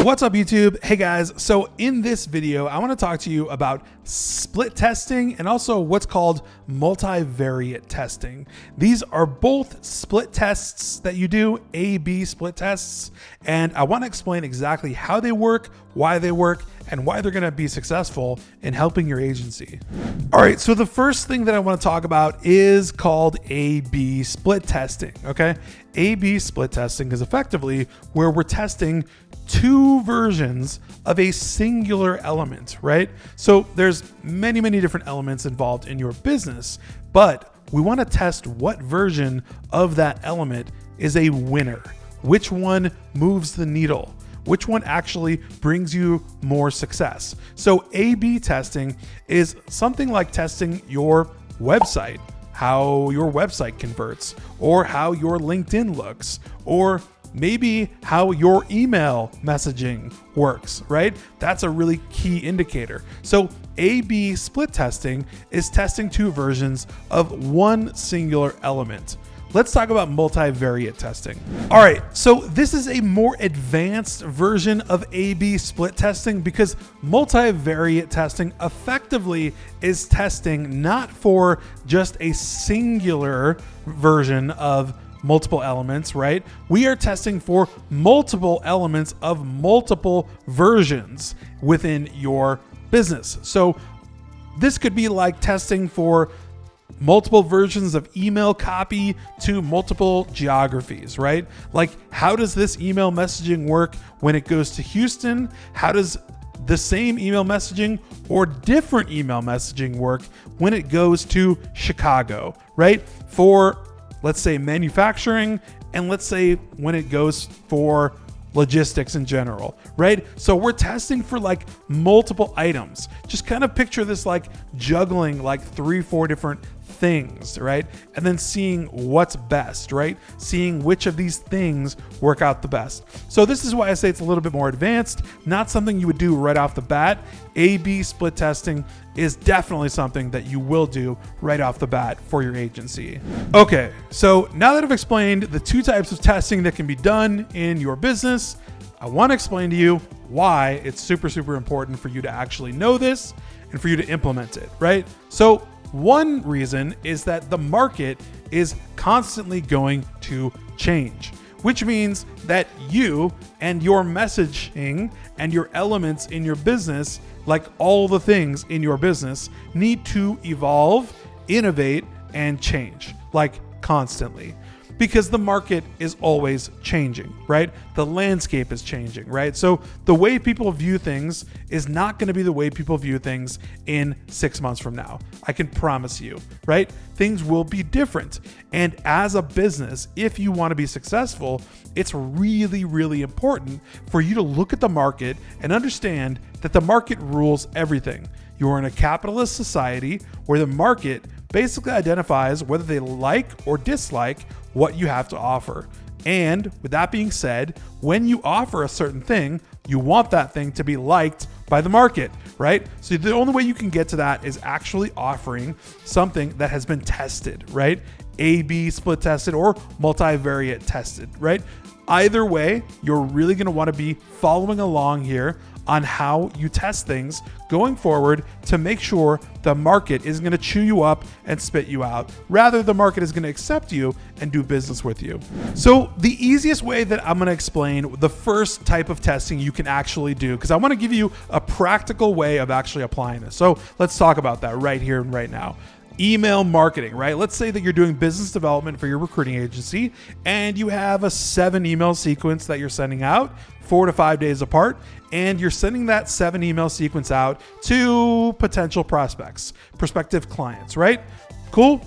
What's up, YouTube? Hey guys, so in this video, I want to talk to you about split testing and also what's called multivariate testing. These are both split tests that you do, A/B split tests, and I want to explain exactly how they work, why they work, and why they're going to be successful in helping your agency. All right, so the first thing that I want to talk about is called A/B split testing, okay? A/B split testing is effectively where we're testing two versions of a singular element, right? So there's many different elements involved in your business, but we want to test what version of that element is a winner. Which one moves the needle? Which one actually brings you more success? So A/B testing is something like testing your website, how your website converts, or how your LinkedIn looks, or maybe how your email messaging works, right? That's a really key indicator. So A/B split testing is testing two versions of one singular element. Let's talk about multivariate testing. All right, so this is a more advanced version of A/B split testing because multivariate testing effectively is testing not for just a singular version of multiple elements, right? We are testing for multiple elements of multiple versions within your business. So this could be like testing for multiple versions of email copy to multiple geographies, right? Like, how does this email messaging work when it goes to Houston? How does the same email messaging or different email messaging work when it goes to Chicago, right? For, let's say, manufacturing, and let's say when it goes for logistics in general, right? So we're testing for like multiple items. Just kind of picture this like juggling like 3-4 different things, right? And then seeing what's best, right? Seeing which of these things work out the best. So this is why I say it's a little bit more advanced, not something you would do right off the bat. A/B split testing is definitely something that you will do right off the bat for your agency. Okay, so now that I've explained the two types of testing that can be done in your business, I want to explain to you why it's super important for you to actually know this and for you to implement it, right? So one reason is that the market is constantly going to change, which means that you and your messaging and your elements in your business, like all the things in your business, need to evolve, innovate, and change, like constantly. Because the market is always changing, right? The landscape is changing, right? So the way people view things is not going to be the way people view things in 6 months from now. I can promise you, right? Things will be different. And as a business, if you want to be successful, it's really important for you to look at the market and understand that the market rules everything. You're in a capitalist society where the market basically identifies whether they like or dislike what you have to offer. And with that being said, when you offer a certain thing, you want that thing to be liked by the market, right? So the only way you can get to that is actually offering something that has been tested, right? A/B split tested or multivariate tested, right? Either way, you're really going to want to be following along here on how you test things going forward to make sure the market isn't going to chew you up and spit you out. Rather, the market is going to accept you and do business with you. So the easiest way that I'm going to explain the first type of testing you can actually do, because I want to give you a practical way of actually applying this. So let's talk about that right here and right now. Email marketing, right? Let's say that you're doing business development for your recruiting agency and you have a 7 email sequence that you're sending out 4 to 5 days apart, and you're sending that 7 email sequence out to potential prospects, prospective clients, right? Cool.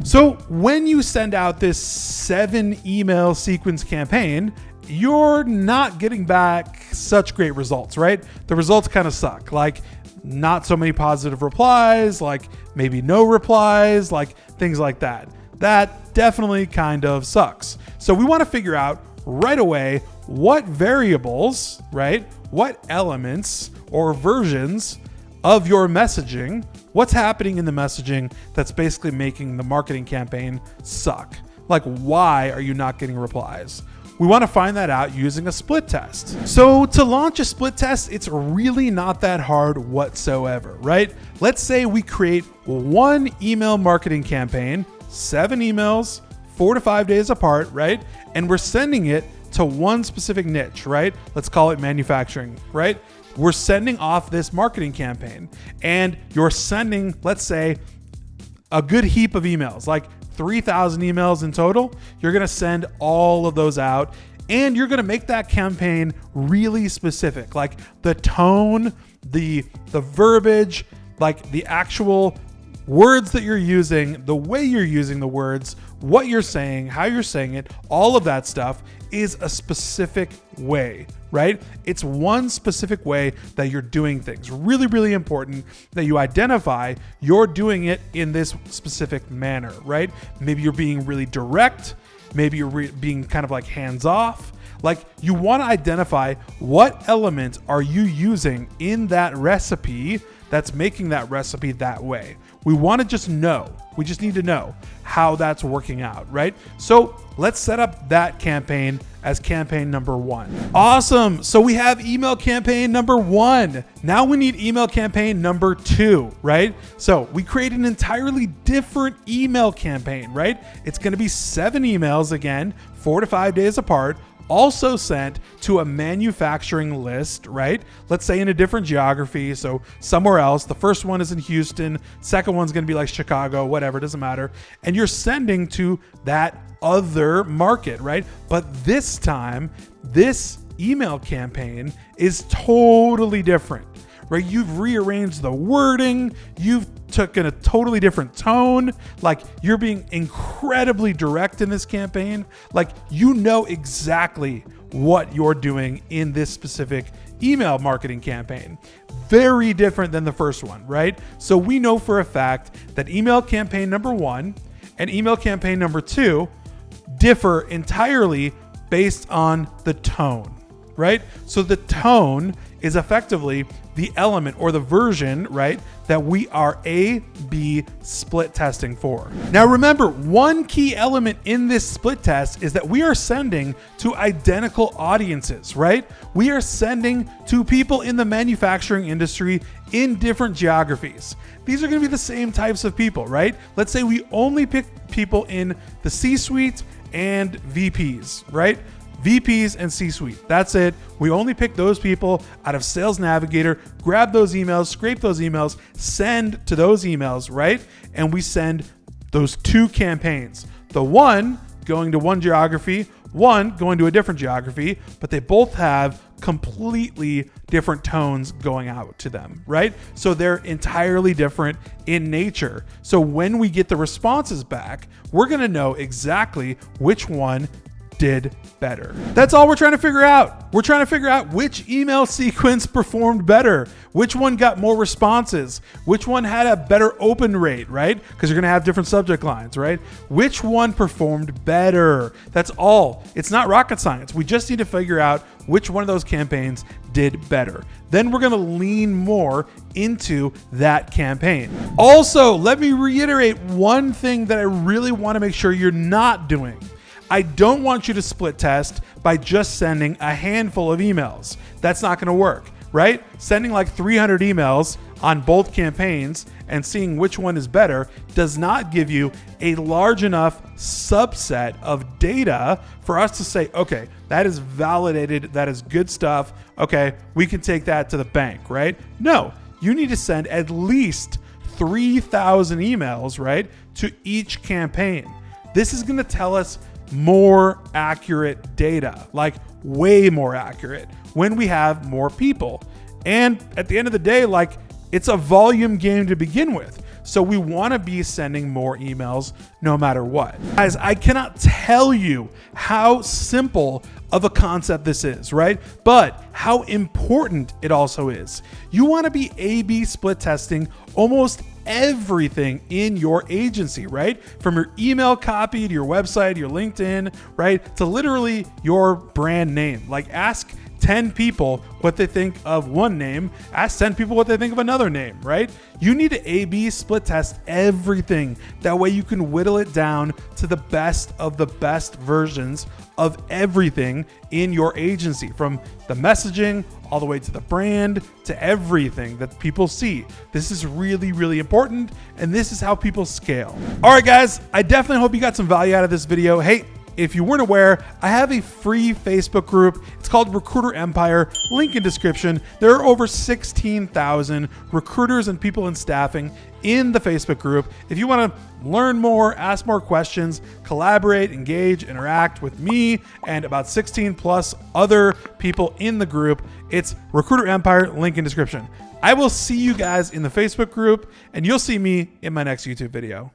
So when you send out this 7 email sequence campaign, you're not getting back such great results, right? The results kind of suck. Like, not so many positive replies, like maybe no replies, like things like that. That definitely kind of sucks. So we want to figure out right away what variables, right? What elements or versions of your messaging, what's happening in the messaging that's basically making the marketing campaign suck? Like, why are you not getting replies? we want to find that out using a split test. So to launch a split test, it's really not that hard whatsoever, right? Let's say we create one email marketing campaign, 7 emails, 4 to 5 days apart, right? And we're sending it to one specific niche, right? Let's call it manufacturing, right? We're sending off this marketing campaign, and you're sending, let's say, a good heap of emails, like 3,000 emails in total. You're going to send all of those out, and you're going to make that campaign really specific, like the tone, the verbiage, like the actual words that you're using, the way you're using the words, what you're saying, how you're saying it, all of that stuff is a specific way, right? It's one specific way that you're doing things. Really, really important that you identify you're doing it in this specific manner, right? Maybe you're being really direct. Maybe you're being kind of like hands off. Like, you want to identify what element are you using in that recipe that's making that recipe that way. We want to just know. We just need to know how that's working out, right? So let's set up that campaign as campaign number 1. Awesome. So we have email campaign number 1. Now we need email campaign number 2, right? So we create an entirely different email campaign, right? It's going to be 7 emails again, 4 to 5 days apart, also sent to a manufacturing list, right? Let's say in a different geography. So somewhere else. The first one is in Houston. Second one's going to be like Chicago, whatever, doesn't matter. And you're sending to that other market, right? But this time, this email campaign is totally different, right? You've rearranged the wording. You've taken a totally different tone. Like, you're being incredibly direct in this campaign. Like, you know exactly what you're doing in this specific email marketing campaign. Very different than the first one, right? So we know for a fact that email campaign number 1 and email campaign number 2 differ entirely based on the tone, right? So the tone is effectively the element or the version, right, that we are A/B split testing for. Now remember, one key element in this split test is that we are sending to identical audiences, right? We are sending to people in the manufacturing industry in different geographies. These are going to be the same types of people, right? Let's say we only pick people in the C-suite and VPs, right? VPs and C-suite. That's it. We only pick those people out of Sales Navigator, grab those emails, scrape those emails, send to those emails, right? And we send those 2 campaigns. The one going to one geography, one going to a different geography, but they both have completely different tones going out to them, right? So they're entirely different in nature. So when we get the responses back, we're going to know exactly which one did better. That's all we're trying to figure out. We're trying to figure out which email sequence performed better, which one got more responses, which one had a better open rate, right? Because you're going to have different subject lines, right? Which one performed better? That's all. It's not rocket science. We just need to figure out which one of those campaigns did better. Then we're going to lean more into that campaign. Also, let me reiterate one thing that I really want to make sure you're not doing. I don't want you to split test by just sending a handful of emails. That's not going to work, right? Sending like 300 emails on both campaigns and seeing which one is better does not give you a large enough subset of data for us to say, okay, that is validated. That is good stuff. Okay, we can take that to the bank, right? No, you need to send at least 3,000 emails, right, to each campaign. This is going to tell us more accurate data, like way more accurate when we have more people. And at the end of the day, like, it's a volume game to begin with. So we want to be sending more emails no matter what. Guys, I cannot tell you how simple of a concept this is, right? But how important it also is. You want to be A/B split testing almost everything in your agency, right? From your email copy to your website, your LinkedIn, right? To literally your brand name. Like, ask 10 people what they think of one name, ask 10 people what they think of another name, right? You need to A/B split test everything. That way you can whittle it down to the best of the best versions of everything in your agency, from the messaging all the way to the brand, to everything that people see. This is really, really important, and this is how people scale. All right, guys, I definitely hope you got some value out of this video. Hey, if you weren't aware, I have a free Facebook group. It's called Recruiter Empire, link in description. There are over 16,000 recruiters and people in staffing in the Facebook group. If you want to learn more, ask more questions, collaborate, engage, interact with me and about 16 plus other people in the group, it's Recruiter Empire, link in description. I will see you guys in the Facebook group, and you'll see me in my next YouTube video.